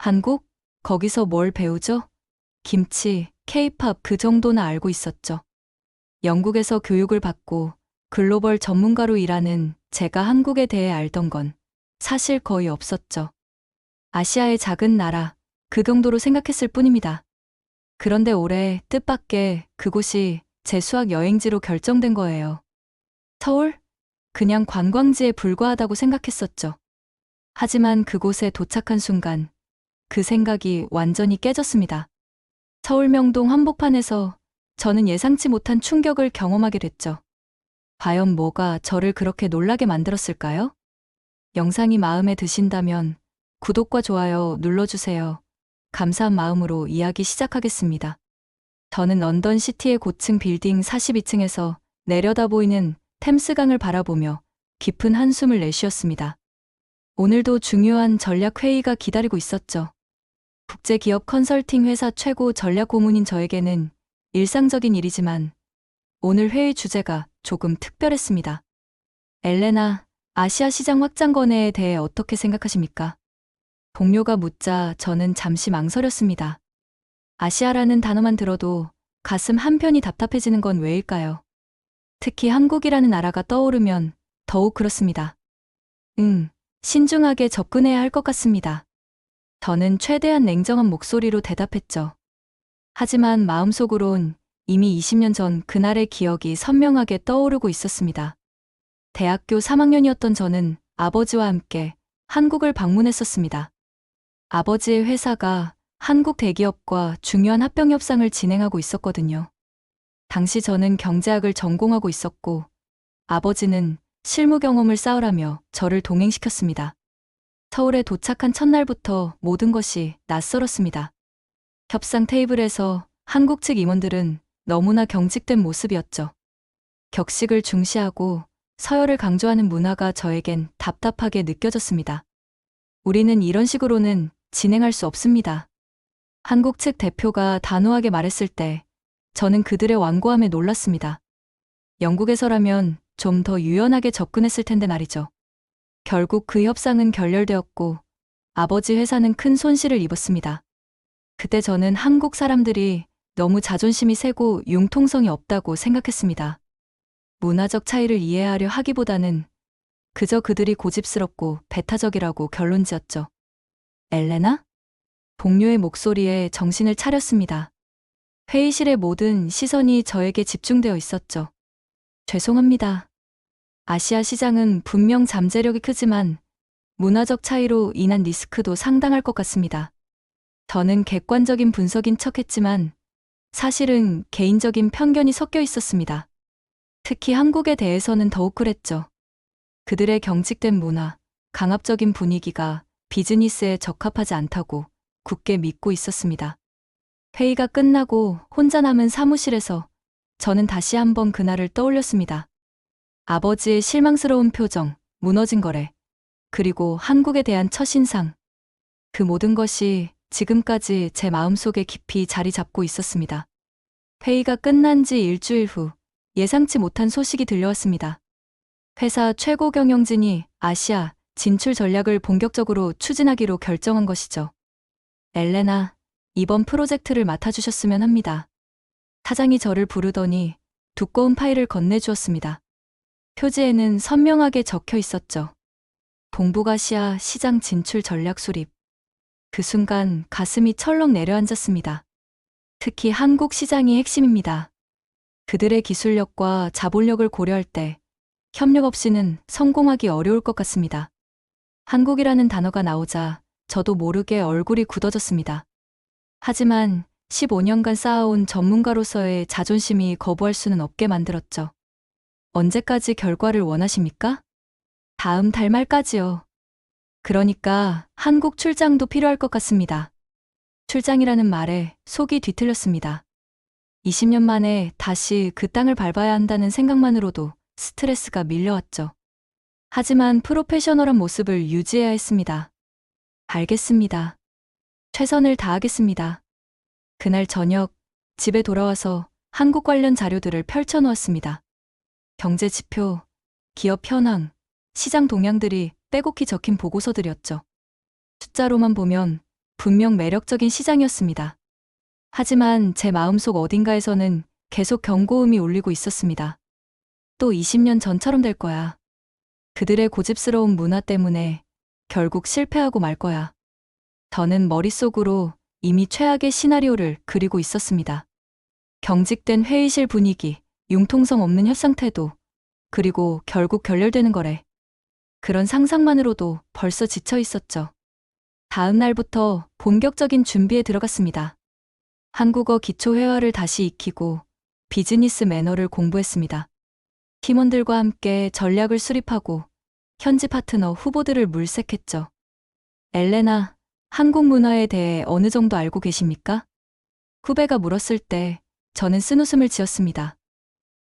한국? 거기서 뭘 배우죠? 김치, 케이팝 그 정도는 알고 있었죠. 영국에서 교육을 받고 글로벌 전문가로 일하는 제가 한국에 대해 알던 건 사실 거의 없었죠. 아시아의 작은 나라, 그 정도로 생각했을 뿐입니다. 그런데 올해 뜻밖의 그곳이 제 수학 여행지로 결정된 거예요. 서울? 그냥 관광지에 불과하다고 생각했었죠. 하지만 그곳에 도착한 순간 그 생각이 완전히 깨졌습니다. 서울 명동 한복판에서 저는 예상치 못한 충격을 경험하게 됐죠. 과연 뭐가 저를 그렇게 놀라게 만들었을까요? 영상이 마음에 드신다면 구독과 좋아요 눌러주세요. 감사한 마음으로 이야기 시작하겠습니다. 저는 런던 시티의 고층 빌딩 42층에서 내려다 보이는 템스강을 바라보며 깊은 한숨을 내쉬었습니다. 오늘도 중요한 전략 회의가 기다리고 있었죠. 국제기업 컨설팅 회사 최고 전략 고문인 저에게는 일상적인 일이지만 오늘 회의 주제가 조금 특별했습니다. 엘레나, 아시아 시장 확장 건의에 대해 어떻게 생각하십니까? 동료가 묻자 저는 잠시 망설였습니다. 아시아라는 단어만 들어도 가슴 한편이 답답해지는 건 왜일까요? 특히 한국이라는 나라가 떠오르면 더욱 그렇습니다. 신중하게 접근해야 할 것 같습니다. 저는 최대한 냉정한 목소리로 대답했죠. 하지만 마음속으론 이미 20년 전 그날의 기억이 선명하게 떠오르고 있었습니다. 대학교 3학년이었던 저는 아버지와 함께 한국을 방문했었습니다. 아버지의 회사가 한국 대기업과 중요한 합병 협상을 진행하고 있었거든요. 당시 저는 경제학을 전공하고 있었고 아버지는 실무 경험을 쌓으라며 저를 동행시켰습니다. 서울에 도착한 첫날부터 모든 것이 낯설었습니다. 협상 테이블에서 한국 측 임원들은 너무나 경직된 모습이었죠. 격식을 중시하고 서열을 강조하는 문화가 저에겐 답답하게 느껴졌습니다. 우리는 이런 식으로는 진행할 수 없습니다. 한국 측 대표가 단호하게 말했을 때 저는 그들의 완고함에 놀랐습니다. 영국에서라면 좀 더 유연하게 접근했을 텐데 말이죠. 결국 그 협상은 결렬되었고 아버지 회사는 큰 손실을 입었습니다. 그때 저는 한국 사람들이 너무 자존심이 세고 융통성이 없다고 생각했습니다. 문화적 차이를 이해하려 하기보다는 그저 그들이 고집스럽고 배타적이라고 결론지었죠. 엘레나? 동료의 목소리에 정신을 차렸습니다. 회의실의 모든 시선이 저에게 집중되어 있었죠. 죄송합니다. 아시아 시장은 분명 잠재력이 크지만 문화적 차이로 인한 리스크도 상당할 것 같습니다. 저는 객관적인 분석인 척했지만 사실은 개인적인 편견이 섞여 있었습니다. 특히 한국에 대해서는 더욱 그랬죠. 그들의 경직된 문화, 강압적인 분위기가 비즈니스에 적합하지 않다고 굳게 믿고 있었습니다. 회의가 끝나고 혼자 남은 사무실에서 저는 다시 한번 그날을 떠올렸습니다. 아버지의 실망스러운 표정, 무너진 거래, 그리고 한국에 대한 첫인상. 그 모든 것이 지금까지 제 마음속에 깊이 자리 잡고 있었습니다. 회의가 끝난 지 일주일 후 예상치 못한 소식이 들려왔습니다. 회사 최고 경영진이 아시아 진출 전략을 본격적으로 추진하기로 결정한 것이죠. 엘레나, 이번 프로젝트를 맡아주셨으면 합니다. 사장이 저를 부르더니 두꺼운 파일을 건네주었습니다. 표지에는 선명하게 적혀 있었죠. 동북아시아 시장 진출 전략 수립. 그 순간 가슴이 철렁 내려앉았습니다. 특히 한국 시장이 핵심입니다. 그들의 기술력과 자본력을 고려할 때 협력 없이는 성공하기 어려울 것 같습니다. 한국이라는 단어가 나오자 저도 모르게 얼굴이 굳어졌습니다. 하지만 15년간 쌓아온 전문가로서의 자존심이 거부할 수는 없게 만들었죠. 언제까지 결과를 원하십니까? 다음 달 말까지요. 그러니까 한국 출장도 필요할 것 같습니다. 출장이라는 말에 속이 뒤틀렸습니다. 20년 만에 다시 그 땅을 밟아야 한다는 생각만으로도 스트레스가 밀려왔죠. 하지만 프로페셔널한 모습을 유지해야 했습니다. 알겠습니다. 최선을 다하겠습니다. 그날 저녁 집에 돌아와서 한국 관련 자료들을 펼쳐놓았습니다. 경제 지표, 기업 현황, 시장 동향들이 빼곡히 적힌 보고서들이었죠. 숫자로만 보면 분명 매력적인 시장이었습니다. 하지만 제 마음속 어딘가에서는 계속 경고음이 울리고 있었습니다. 또 20년 전처럼 될 거야. 그들의 고집스러운 문화 때문에 결국 실패하고 말 거야. 저는 머릿속으로 이미 최악의 시나리오를 그리고 있었습니다. 경직된 회의실 분위기, 융통성 없는 협상 태도, 그리고 결국 결렬되는 거래. 그런 상상만으로도 벌써 지쳐 있었죠. 다음 날부터 본격적인 준비에 들어갔습니다. 한국어 기초 회화를 다시 익히고 비즈니스 매너를 공부했습니다. 팀원들과 함께 전략을 수립하고 현지 파트너 후보들을 물색했죠. 엘레나, 한국 문화에 대해 어느 정도 알고 계십니까? 후배가 물었을 때 저는 쓴웃음을 지었습니다.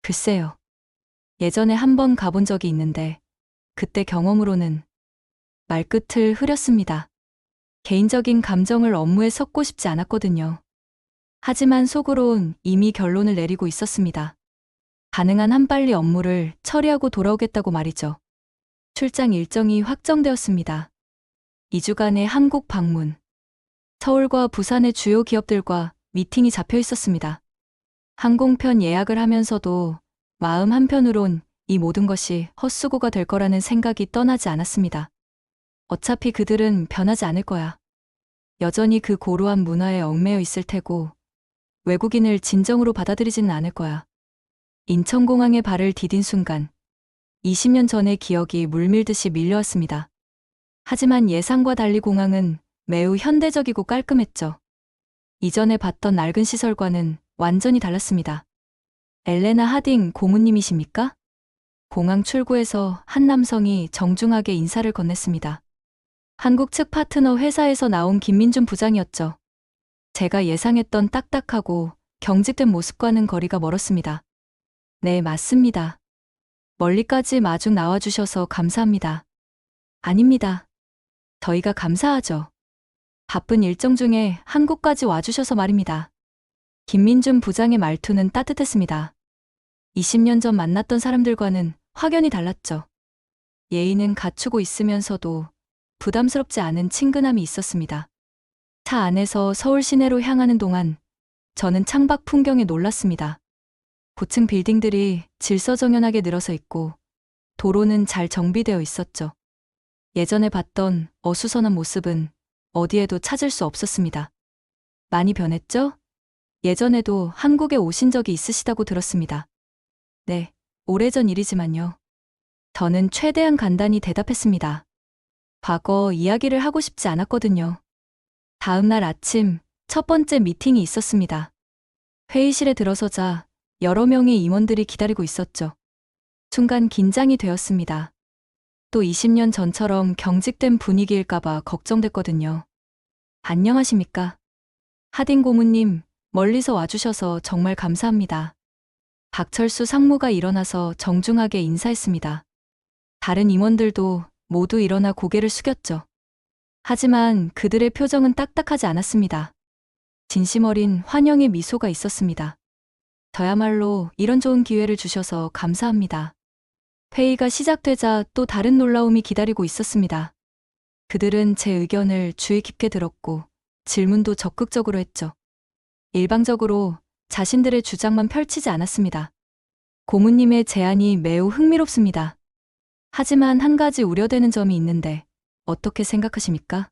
글쎄요. 예전에 한 번 가본 적이 있는데 그때 경험으로는 말끝을 흐렸습니다. 개인적인 감정을 업무에 섞고 싶지 않았거든요. 하지만 속으론 이미 결론을 내리고 있었습니다. 가능한 한 빨리 업무를 처리하고 돌아오겠다고 말이죠. 출장 일정이 확정되었습니다. 2주간의 한국 방문. 서울과 부산의 주요 기업들과 미팅이 잡혀 있었습니다. 항공편 예약을 하면서도 마음 한편으론 이 모든 것이 헛수고가 될 거라는 생각이 떠나지 않았습니다. 어차피 그들은 변하지 않을 거야. 여전히 그 고루한 문화에 얽매여 있을 테고 외국인을 진정으로 받아들이지는 않을 거야. 인천공항에 발을 디딘 순간 20년 전의 기억이 물밀듯이 밀려왔습니다. 하지만 예상과 달리 공항은 매우 현대적이고 깔끔했죠. 이전에 봤던 낡은 시설과는 완전히 달랐습니다. 엘레나 하딩 고문님이십니까? 공항 출구에서 한 남성이 정중하게 인사를 건넸습니다. 한국 측 파트너 회사에서 나온 김민준 부장이었죠. 제가 예상했던 딱딱하고 경직된 모습과는 거리가 멀었습니다. 네, 맞습니다. 멀리까지 마중 나와주셔서 감사합니다. 아닙니다. 저희가 감사하죠. 바쁜 일정 중에 한국까지 와주셔서 말입니다. 김민준 부장의 말투는 따뜻했습니다. 20년 전 만났던 사람들과는 확연히 달랐죠. 예의는 갖추고 있으면서도 부담스럽지 않은 친근함이 있었습니다. 차 안에서 서울 시내로 향하는 동안 저는 창밖 풍경에 놀랐습니다. 고층 빌딩들이 질서정연하게 늘어서 있고 도로는 잘 정비되어 있었죠. 예전에 봤던 어수선한 모습은 어디에도 찾을 수 없었습니다. 많이 변했죠? 예전에도 한국에 오신 적이 있으시다고 들었습니다. 네, 오래전 일이지만요. 저는 최대한 간단히 대답했습니다. 과거 이야기를 하고 싶지 않았거든요. 다음 날 아침 첫 번째 미팅이 있었습니다. 회의실에 들어서자 여러 명의 임원들이 기다리고 있었죠. 순간 긴장이 되었습니다. 또 20년 전처럼 경직된 분위기일까봐 걱정됐거든요. 안녕하십니까? 하딩 고문님, 멀리서 와주셔서 정말 감사합니다. 박철수 상무가 일어나서 정중하게 인사했습니다. 다른 임원들도 모두 일어나 고개를 숙였죠. 하지만 그들의 표정은 딱딱하지 않았습니다. 진심 어린 환영의 미소가 있었습니다. 저야말로 이런 좋은 기회를 주셔서 감사합니다. 회의가 시작되자 또 다른 놀라움이 기다리고 있었습니다. 그들은 제 의견을 주의 깊게 들었고 질문도 적극적으로 했죠. 일방적으로 자신들의 주장만 펼치지 않았습니다. 고문님의 제안이 매우 흥미롭습니다. 하지만 한 가지 우려되는 점이 있는데 어떻게 생각하십니까?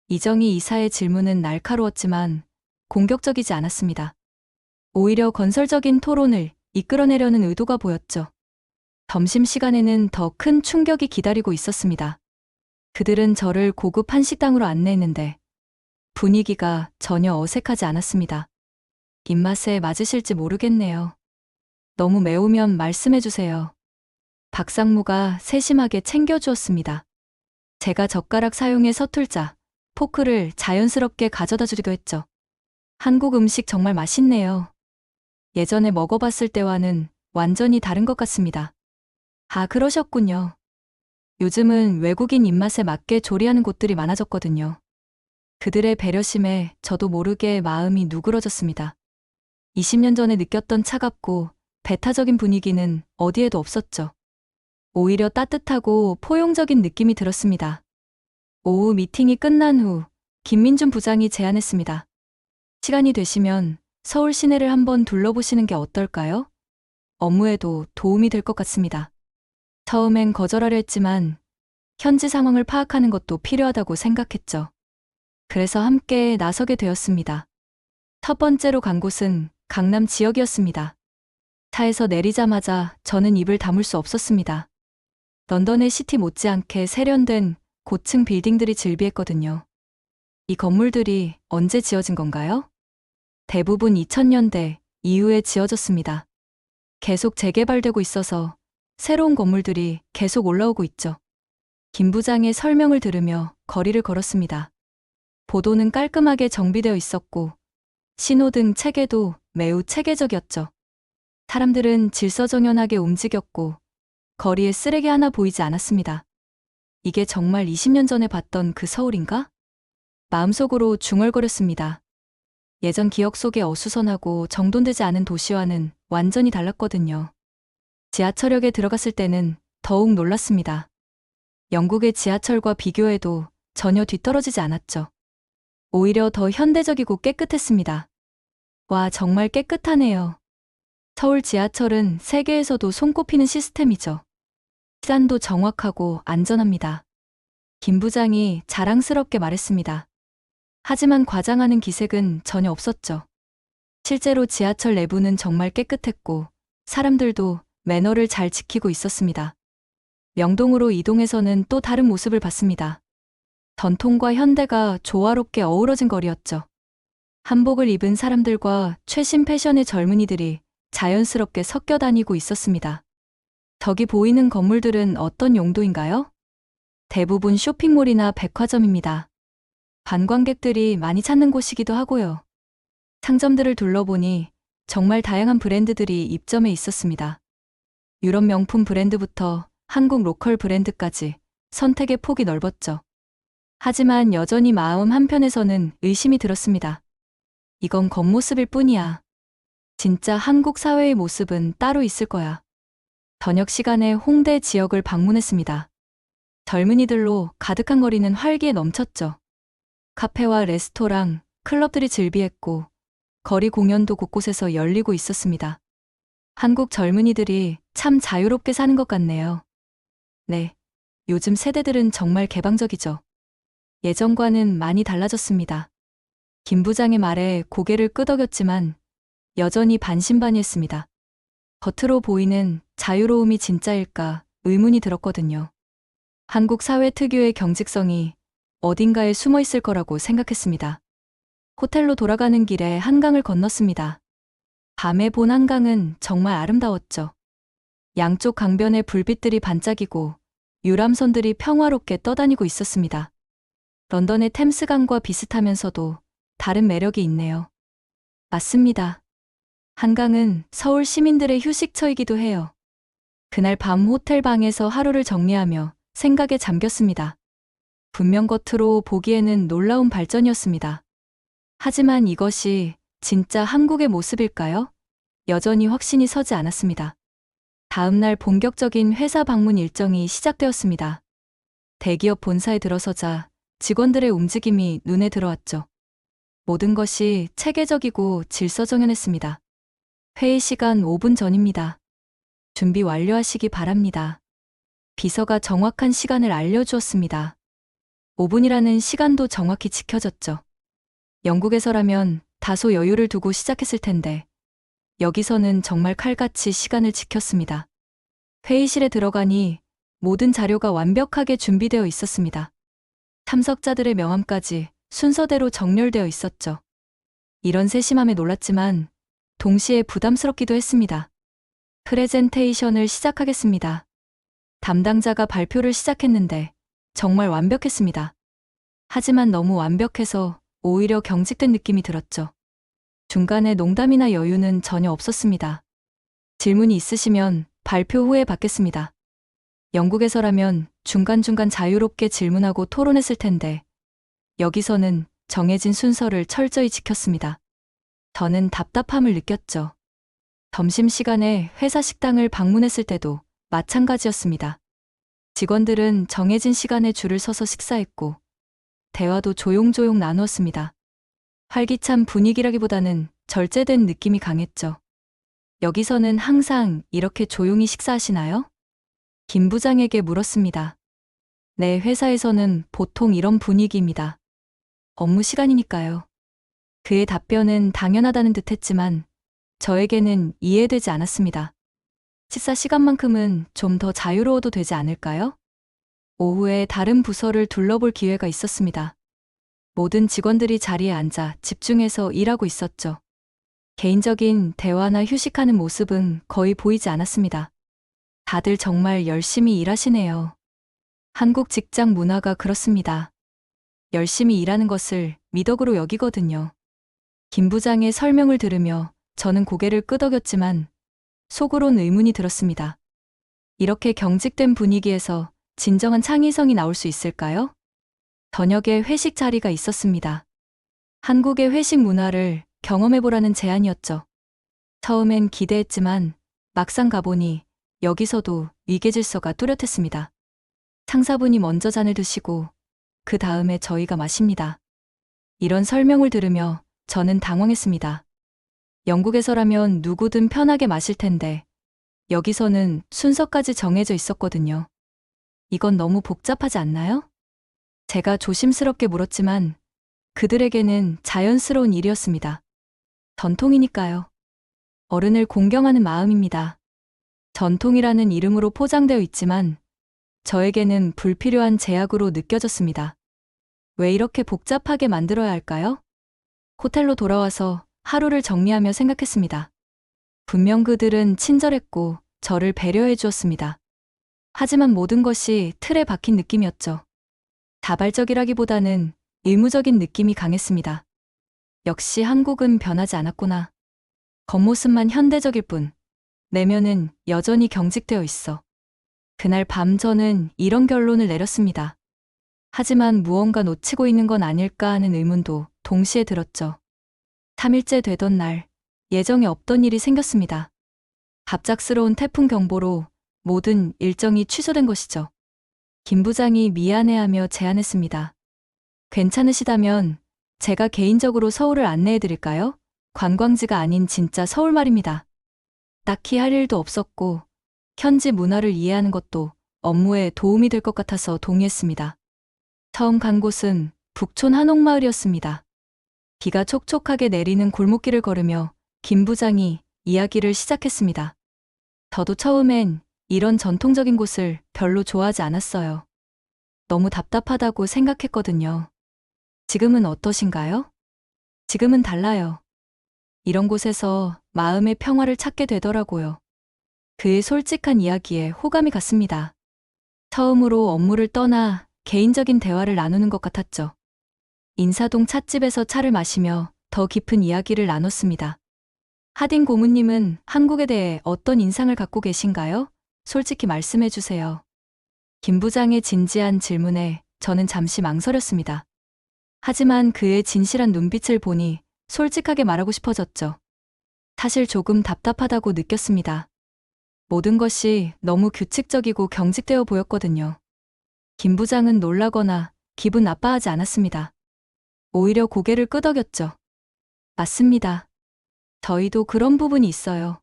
이정희 이사의 질문은 날카로웠지만 공격적이지 않았습니다. 오히려 건설적인 토론을 이끌어내려는 의도가 보였죠. 점심시간에는 더 큰 충격이 기다리고 있었습니다. 그들은 저를 고급 한식당으로 안내했는데 분위기가 전혀 어색하지 않았습니다. 입맛에 맞으실지 모르겠네요. 너무 매우면 말씀해주세요. 박상무가 세심하게 챙겨주었습니다. 제가 젓가락 사용에 서툴자 포크를 자연스럽게 가져다 주기도 했죠. 한국 음식 정말 맛있네요. 예전에 먹어봤을 때와는 완전히 다른 것 같습니다. 아, 그러셨군요. 요즘은 외국인 입맛에 맞게 조리하는 곳들이 많아졌거든요. 그들의 배려심에 저도 모르게 마음이 누그러졌습니다. 20년 전에 느꼈던 차갑고 배타적인 분위기는 어디에도 없었죠. 오히려 따뜻하고 포용적인 느낌이 들었습니다. 오후 미팅이 끝난 후 김민준 부장이 제안했습니다. 시간이 되시면 서울 시내를 한번 둘러보시는 게 어떨까요? 업무에도 도움이 될 것 같습니다. 처음엔 거절하려 했지만 현지 상황을 파악하는 것도 필요하다고 생각했죠. 그래서 함께 나서게 되었습니다. 첫 번째로 간 곳은 강남 지역이었습니다. 차에서 내리자마자 저는 입을 다물 수 없었습니다. 런던의 시티 못지않게 세련된 고층 빌딩들이 즐비했거든요. 이 건물들이 언제 지어진 건가요? 대부분 2000년대 이후에 지어졌습니다. 계속 재개발되고 있어서 새로운 건물들이 계속 올라오고 있죠. 김 부장의 설명을 들으며 거리를 걸었습니다. 보도는 깔끔하게 정비되어 있었고 신호등 체계도 매우 체계적이었죠. 사람들은 질서정연하게 움직였고 거리에 쓰레기 하나 보이지 않았습니다. 이게 정말 20년 전에 봤던 그 서울인가? 마음속으로 중얼거렸습니다. 예전 기억 속에 어수선하고 정돈되지 않은 도시와는 완전히 달랐거든요. 지하철역에 들어갔을 때는 더욱 놀랐습니다. 영국의 지하철과 비교해도 전혀 뒤떨어지지 않았죠. 오히려 더 현대적이고 깨끗했습니다. 와, 정말 깨끗하네요. 서울 지하철은 세계에서도 손꼽히는 시스템이죠. 시간도 정확하고 안전합니다. 김 부장이 자랑스럽게 말했습니다. 하지만 과장하는 기색은 전혀 없었죠. 실제로 지하철 내부는 정말 깨끗했고 사람들도 매너를 잘 지키고 있었습니다. 명동으로 이동해서는 또 다른 모습을 봤습니다. 전통과 현대가 조화롭게 어우러진 거리였죠. 한복을 입은 사람들과 최신 패션의 젊은이들이 자연스럽게 섞여 다니고 있었습니다. 저기 보이는 건물들은 어떤 용도인가요? 대부분 쇼핑몰이나 백화점입니다. 관광객들이 많이 찾는 곳이기도 하고요. 상점들을 둘러보니 정말 다양한 브랜드들이 입점해 있었습니다. 유럽 명품 브랜드부터 한국 로컬 브랜드까지 선택의 폭이 넓었죠. 하지만 여전히 마음 한편에서는 의심이 들었습니다. 이건 겉모습일 뿐이야. 진짜 한국 사회의 모습은 따로 있을 거야. 저녁 시간에 홍대 지역을 방문했습니다. 젊은이들로 가득한 거리는 활기에 넘쳤죠. 카페와 레스토랑, 클럽들이 즐비했고 거리 공연도 곳곳에서 열리고 있었습니다. 한국 젊은이들이 참 자유롭게 사는 것 같네요. 네, 요즘 세대들은 정말 개방적이죠. 예전과는 많이 달라졌습니다. 김 부장의 말에 고개를 끄덕였지만 여전히 반신반의했습니다. 겉으로 보이는 자유로움이 진짜일까 의문이 들었거든요. 한국 사회 특유의 경직성이 어딘가에 숨어 있을 거라고 생각했습니다. 호텔로 돌아가는 길에 한강을 건넜습니다. 밤에 본 한강은 정말 아름다웠죠. 양쪽 강변에 불빛들이 반짝이고 유람선들이 평화롭게 떠다니고 있었습니다. 런던의 템스강과 비슷하면서도 다른 매력이 있네요. 맞습니다. 한강은 서울 시민들의 휴식처이기도 해요. 그날 밤 호텔 방에서 하루를 정리하며 생각에 잠겼습니다. 분명 겉으로 보기에는 놀라운 발전이었습니다. 하지만 이것이 진짜 한국의 모습일까요? 여전히 확신이 서지 않았습니다. 다음 날 본격적인 회사 방문 일정이 시작되었습니다. 대기업 본사에 들어서자 직원들의 움직임이 눈에 들어왔죠. 모든 것이 체계적이고 질서정연했습니다. 회의 시간 5분 전입니다. 준비 완료하시기 바랍니다. 비서가 정확한 시간을 알려주었습니다. 5분이라는 시간도 정확히 지켜졌죠. 영국에서라면 다소 여유를 두고 시작했을 텐데 여기서는 정말 칼같이 시간을 지켰습니다. 회의실에 들어가니 모든 자료가 완벽하게 준비되어 있었습니다. 참석자들의 명함까지 순서대로 정렬되어 있었죠. 이런 세심함에 놀랐지만 동시에 부담스럽기도 했습니다. 프레젠테이션을 시작하겠습니다. 담당자가 발표를 시작했는데 정말 완벽했습니다. 하지만 너무 완벽해서 오히려 경직된 느낌이 들었죠. 중간에 농담이나 여유는 전혀 없었습니다. 질문이 있으시면 발표 후에 받겠습니다. 영국에서라면 중간중간 자유롭게 질문하고 토론했을 텐데 여기서는 정해진 순서를 철저히 지켰습니다. 저는 답답함을 느꼈죠. 점심시간에 회사 식당을 방문했을 때도 마찬가지였습니다. 직원들은 정해진 시간에 줄을 서서 식사했고 대화도 조용조용 나누었습니다. 활기찬 분위기라기보다는 절제된 느낌이 강했죠. 여기서는 항상 이렇게 조용히 식사하시나요? 김 부장에게 물었습니다. 네, 회사에서는 보통 이런 분위기입니다. 업무 시간이니까요. 그의 답변은 당연하다는 듯 했지만 저에게는 이해되지 않았습니다. 식사 시간만큼은 좀 더 자유로워도 되지 않을까요? 오후에 다른 부서를 둘러볼 기회가 있었습니다. 모든 직원들이 자리에 앉아 집중해서 일하고 있었죠. 개인적인 대화나 휴식하는 모습은 거의 보이지 않았습니다. 다들 정말 열심히 일하시네요. 한국 직장 문화가 그렇습니다. 열심히 일하는 것을 미덕으로 여기거든요. 김 부장의 설명을 들으며 저는 고개를 끄덕였지만 속으론 의문이 들었습니다. 이렇게 경직된 분위기에서 진정한 창의성이 나올 수 있을까요? 저녁에 회식 자리가 있었습니다. 한국의 회식 문화를 경험해보라는 제안이었죠. 처음엔 기대했지만 막상 가보니 여기서도 위계질서가 뚜렷했습니다. 상사분이 먼저 잔을 드시고 그 다음에 저희가 마십니다. 이런 설명을 들으며 저는 당황했습니다. 영국에서라면 누구든 편하게 마실 텐데 여기서는 순서까지 정해져 있었거든요. 이건 너무 복잡하지 않나요? 제가 조심스럽게 물었지만 그들에게는 자연스러운 일이었습니다. 전통이니까요. 어른을 공경하는 마음입니다. 전통이라는 이름으로 포장되어 있지만 저에게는 불필요한 제약으로 느껴졌습니다. 왜 이렇게 복잡하게 만들어야 할까요? 호텔로 돌아와서 하루를 정리하며 생각했습니다. 분명 그들은 친절했고 저를 배려해 주었습니다. 하지만 모든 것이 틀에 박힌 느낌이었죠. 자발적이라기보다는 의무적인 느낌이 강했습니다. 역시 한국은 변하지 않았구나. 겉모습만 현대적일 뿐, 내면은 여전히 경직되어 있어. 그날 밤 저는 이런 결론을 내렸습니다. 하지만 무언가 놓치고 있는 건 아닐까 하는 의문도 동시에 들었죠. 3일째 되던 날, 예정에 없던 일이 생겼습니다. 갑작스러운 태풍 경보로 모든 일정이 취소된 것이죠. 김 부장이 미안해하며 제안했습니다. 괜찮으시다면 제가 개인적으로 서울을 안내해 드릴까요? 관광지가 아닌 진짜 서울 말입니다. 딱히 할 일도 없었고 현지 문화를 이해하는 것도 업무에 도움이 될 것 같아서 동의했습니다. 처음 간 곳은 북촌 한옥마을이었습니다. 비가 촉촉하게 내리는 골목길을 걸으며 김 부장이 이야기를 시작했습니다. 저도 처음엔 이런 전통적인 곳을 별로 좋아하지 않았어요. 너무 답답하다고 생각했거든요. 지금은 어떠신가요? 지금은 달라요. 이런 곳에서 마음의 평화를 찾게 되더라고요. 그의 솔직한 이야기에 호감이 갔습니다. 처음으로 업무를 떠나 개인적인 대화를 나누는 것 같았죠. 인사동 찻집에서 차를 마시며 더 깊은 이야기를 나눴습니다. 하딘 고문님은 한국에 대해 어떤 인상을 갖고 계신가요? 솔직히 말씀해 주세요. 김 부장의 진지한 질문에 저는 잠시 망설였습니다. 하지만 그의 진실한 눈빛을 보니 솔직하게 말하고 싶어졌죠. 사실 조금 답답하다고 느꼈습니다. 모든 것이 너무 규칙적이고 경직되어 보였거든요. 김 부장은 놀라거나 기분 나빠하지 않았습니다. 오히려 고개를 끄덕였죠. 맞습니다. 저희도 그런 부분이 있어요.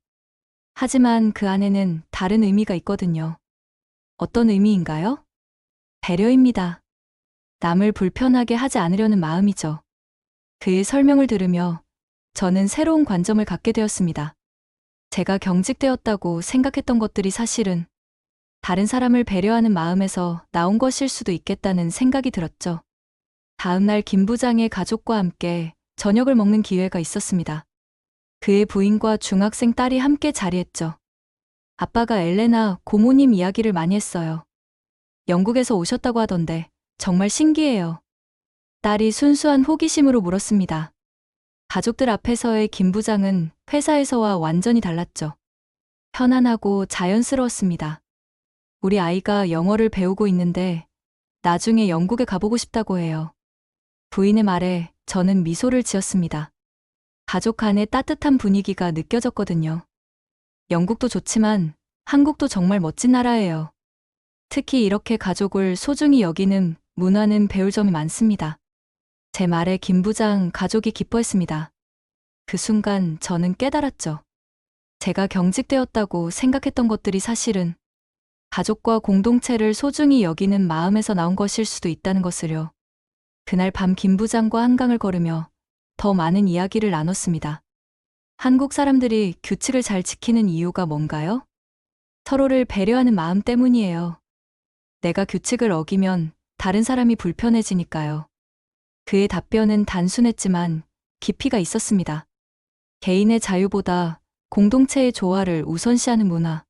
하지만 그 안에는 다른 의미가 있거든요. 어떤 의미인가요? 배려입니다. 남을 불편하게 하지 않으려는 마음이죠. 그의 설명을 들으며 저는 새로운 관점을 갖게 되었습니다. 제가 경직되었다고 생각했던 것들이 사실은 다른 사람을 배려하는 마음에서 나온 것일 수도 있겠다는 생각이 들었죠. 다음 날 김 부장의 가족과 함께 저녁을 먹는 기회가 있었습니다. 그의 부인과 중학생 딸이 함께 자리했죠. 아빠가 엘레나 고모님 이야기를 많이 했어요. 영국에서 오셨다고 하던데 정말 신기해요. 딸이 순수한 호기심으로 물었습니다. 가족들 앞에서의 김 부장은 회사에서와 완전히 달랐죠. 편안하고 자연스러웠습니다. 우리 아이가 영어를 배우고 있는데 나중에 영국에 가보고 싶다고 해요. 부인의 말에 저는 미소를 지었습니다. 가족 간의 따뜻한 분위기가 느껴졌거든요. 영국도 좋지만 한국도 정말 멋진 나라예요. 특히 이렇게 가족을 소중히 여기는 문화는 배울 점이 많습니다. 제 말에 김 부장 가족이 기뻐했습니다. 그 순간 저는 깨달았죠. 제가 경직되었다고 생각했던 것들이 사실은 가족과 공동체를 소중히 여기는 마음에서 나온 것일 수도 있다는 것을요. 그날 밤 김 부장과 한강을 걸으며 더 많은 이야기를 나눴습니다. 한국 사람들이 규칙을 잘 지키는 이유가 뭔가요? 서로를 배려하는 마음 때문이에요. 내가 규칙을 어기면 다른 사람이 불편해지니까요. 그의 답변은 단순했지만 깊이가 있었습니다. 개인의 자유보다 공동체의 조화를 우선시하는 문화.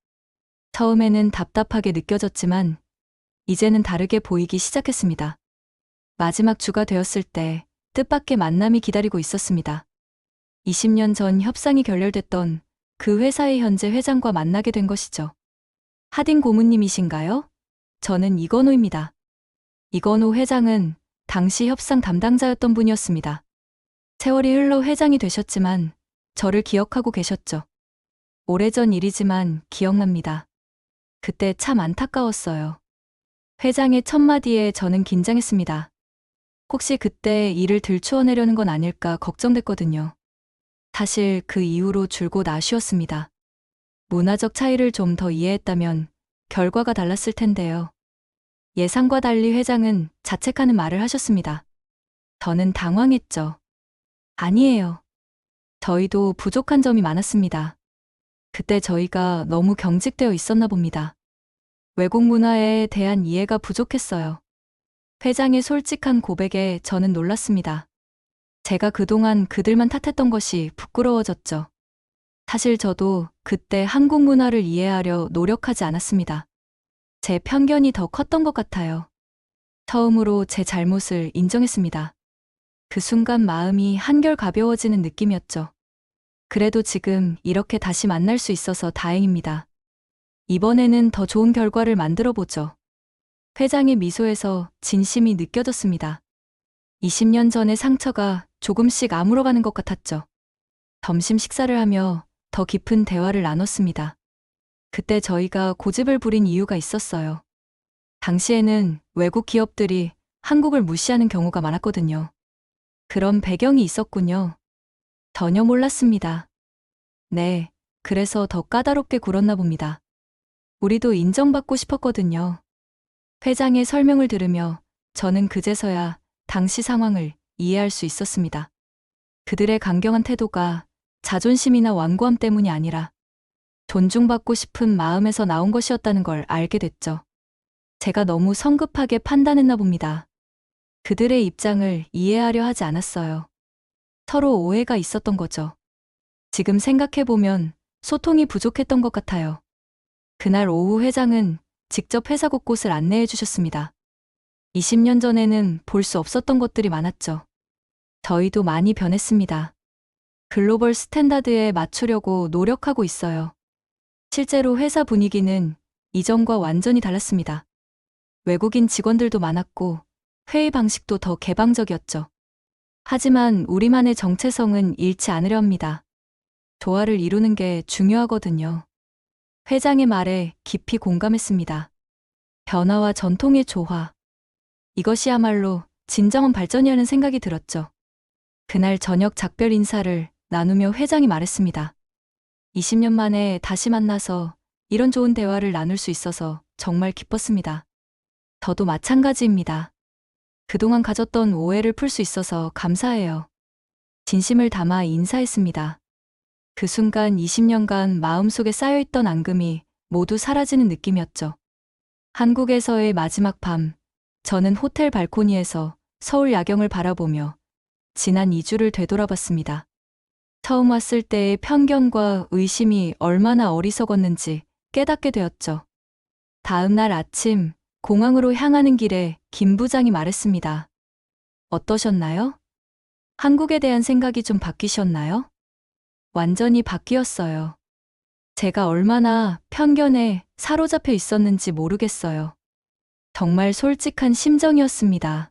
처음에는 답답하게 느껴졌지만 이제는 다르게 보이기 시작했습니다. 마지막 주가 되었을 때 뜻밖의 만남이 기다리고 있었습니다. 20년 전 협상이 결렬됐던 그 회사의 현재 회장과 만나게 된 것이죠. 하딘 고문님이신가요? 저는 이건호입니다. 이건호 회장은 당시 협상 담당자였던 분이었습니다. 세월이 흘러 회장이 되셨지만 저를 기억하고 계셨죠. 오래전 일이지만 기억납니다. 그때 참 안타까웠어요. 회장의 첫마디에 저는 긴장했습니다. 혹시 그때 일을 들추어내려는 건 아닐까 걱정됐거든요. 사실 그 이후로 줄곧 아쉬웠습니다. 문화적 차이를 좀 더 이해했다면 결과가 달랐을 텐데요. 예상과 달리 회장은 자책하는 말을 하셨습니다. 저는 당황했죠. 아니에요. 저희도 부족한 점이 많았습니다. 그때 저희가 너무 경직되어 있었나 봅니다. 외국 문화에 대한 이해가 부족했어요. 회장의 솔직한 고백에 저는 놀랐습니다. 제가 그동안 그들만 탓했던 것이 부끄러워졌죠. 사실 저도 그때 한국 문화를 이해하려 노력하지 않았습니다. 제 편견이 더 컸던 것 같아요. 처음으로 제 잘못을 인정했습니다. 그 순간 마음이 한결 가벼워지는 느낌이었죠. 그래도 지금 이렇게 다시 만날 수 있어서 다행입니다. 이번에는 더 좋은 결과를 만들어 보죠. 회장의 미소에서 진심이 느껴졌습니다. 20년 전의 상처가 조금씩 아물어가는 것 같았죠. 점심 식사를 하며 더 깊은 대화를 나눴습니다. 그때 저희가 고집을 부린 이유가 있었어요. 당시에는 외국 기업들이 한국을 무시하는 경우가 많았거든요. 그런 배경이 있었군요. 전혀 몰랐습니다. 네, 그래서 더 까다롭게 굴었나 봅니다. 우리도 인정받고 싶었거든요. 회장의 설명을 들으며 저는 그제서야 당시 상황을 이해할 수 있었습니다. 그들의 강경한 태도가 자존심이나 완고함 때문이 아니라 존중받고 싶은 마음에서 나온 것이었다는 걸 알게 됐죠. 제가 너무 성급하게 판단했나 봅니다. 그들의 입장을 이해하려 하지 않았어요. 서로 오해가 있었던 거죠. 지금 생각해보면 소통이 부족했던 것 같아요. 그날 오후 회장은 직접 회사 곳곳을 안내해 주셨습니다. 20년 전에는 볼 수 없었던 것들이 많았죠. 저희도 많이 변했습니다. 글로벌 스탠다드에 맞추려고 노력하고 있어요. 실제로 회사 분위기는 이전과 완전히 달랐습니다. 외국인 직원들도 많았고 회의 방식도 더 개방적이었죠. 하지만 우리만의 정체성은 잃지 않으려 합니다. 조화를 이루는 게 중요하거든요. 회장의 말에 깊이 공감했습니다. 변화와 전통의 조화. 이것이야말로 진정한 발전이라는 생각이 들었죠. 그날 저녁 작별 인사를 나누며 회장이 말했습니다. 20년 만에 다시 만나서 이런 좋은 대화를 나눌 수 있어서 정말 기뻤습니다. 저도 마찬가지입니다. 그동안 가졌던 오해를 풀 수 있어서 감사해요. 진심을 담아 인사했습니다. 그 순간 20년간 마음속에 쌓여있던 앙금이 모두 사라지는 느낌이었죠. 한국에서의 마지막 밤, 저는 호텔 발코니에서 서울 야경을 바라보며 지난 2주를 되돌아봤습니다. 처음 왔을 때의 편견과 의심이 얼마나 어리석었는지 깨닫게 되었죠. 다음 날 아침, 공항으로 향하는 길에 김 부장이 말했습니다. 어떠셨나요? 한국에 대한 생각이 좀 바뀌셨나요? 완전히 바뀌었어요. 제가 얼마나 편견에 사로잡혀 있었는지 모르겠어요. 정말 솔직한 심정이었습니다.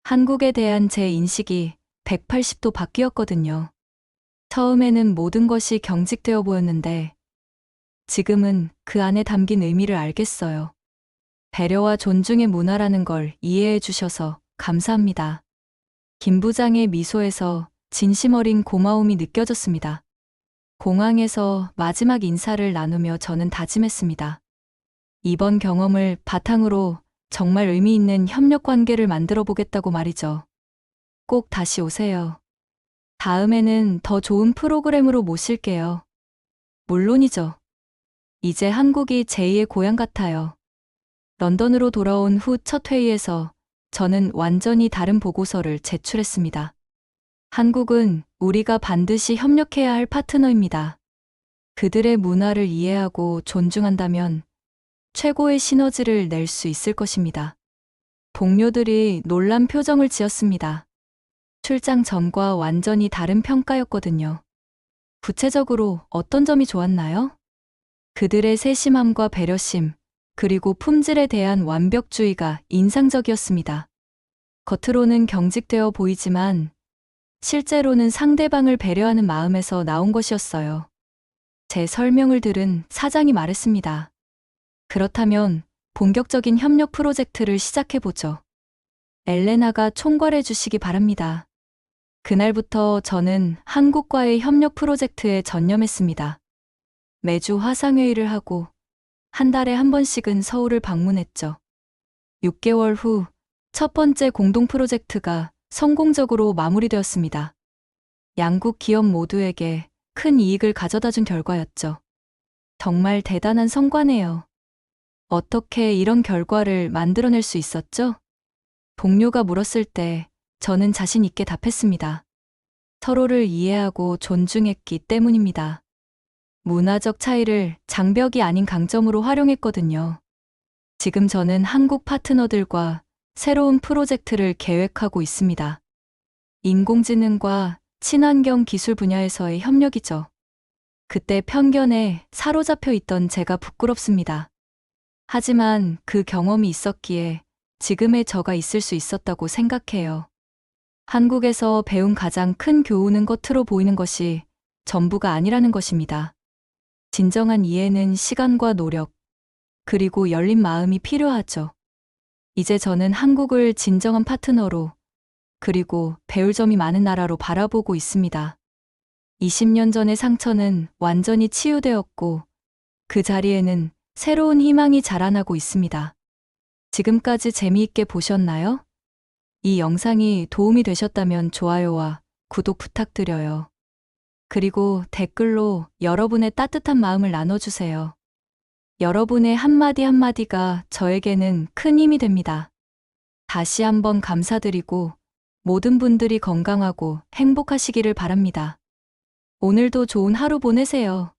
한국에 대한 제 인식이 180도 바뀌었거든요. 처음에는 모든 것이 경직되어 보였는데 지금은 그 안에 담긴 의미를 알겠어요. 배려와 존중의 문화라는 걸 이해해 주셔서 감사합니다. 김 부장의 미소에서 진심 어린 고마움이 느껴졌습니다. 공항에서 마지막 인사를 나누며 저는 다짐했습니다. 이번 경험을 바탕으로 정말 의미 있는 협력 관계를 만들어 보겠다고 말이죠. 꼭 다시 오세요. 다음에는 더 좋은 프로그램으로 모실게요. 물론이죠. 이제 한국이 제2의 고향 같아요. 런던으로 돌아온 후 첫 회의에서 저는 완전히 다른 보고서를 제출했습니다. 한국은 우리가 반드시 협력해야 할 파트너입니다. 그들의 문화를 이해하고 존중한다면 최고의 시너지를 낼 수 있을 것입니다. 동료들이 놀란 표정을 지었습니다. 출장 전과 완전히 다른 평가였거든요. 구체적으로 어떤 점이 좋았나요? 그들의 세심함과 배려심, 그리고 품질에 대한 완벽주의가 인상적이었습니다. 겉으로는 경직되어 보이지만 실제로는 상대방을 배려하는 마음에서 나온 것이었어요. 제 설명을 들은 사장이 말했습니다. 그렇다면 본격적인 협력 프로젝트를 시작해보죠. 엘레나가 총괄해 주시기 바랍니다. 그날부터 저는 한국과의 협력 프로젝트에 전념했습니다. 매주 화상회의를 하고 한 달에 한 번씩은 서울을 방문했죠. 6개월 후 첫 번째 공동 프로젝트가 성공적으로 마무리되었습니다. 양국 기업 모두에게 큰 이익을 가져다 준 결과였죠. 정말 대단한 성과네요. 어떻게 이런 결과를 만들어낼 수 있었죠? 동료가 물었을 때 저는 자신 있게 답했습니다. 서로를 이해하고 존중했기 때문입니다. 문화적 차이를 장벽이 아닌 강점으로 활용했거든요. 지금 저는 한국 파트너들과 새로운 프로젝트를 계획하고 있습니다. 인공지능과 친환경 기술 분야에서의 협력이죠. 그때 편견에 사로잡혀 있던 제가 부끄럽습니다. 하지만 그 경험이 있었기에 지금의 저가 있을 수 있었다고 생각해요. 한국에서 배운 가장 큰 교훈은 겉으로 보이는 것이 전부가 아니라는 것입니다. 진정한 이해는 시간과 노력, 그리고 열린 마음이 필요하죠. 이제 저는 한국을 진정한 파트너로, 그리고 배울 점이 많은 나라로 바라보고 있습니다. 20년 전의 상처는 완전히 치유되었고, 그 자리에는 새로운 희망이 자라나고 있습니다. 지금까지 재미있게 보셨나요? 이 영상이 도움이 되셨다면 좋아요와 구독 부탁드려요. 그리고 댓글로 여러분의 따뜻한 마음을 나눠주세요. 여러분의 한마디 한마디가 저에게는 큰 힘이 됩니다. 다시 한번 감사드리고 모든 분들이 건강하고 행복하시기를 바랍니다. 오늘도 좋은 하루 보내세요.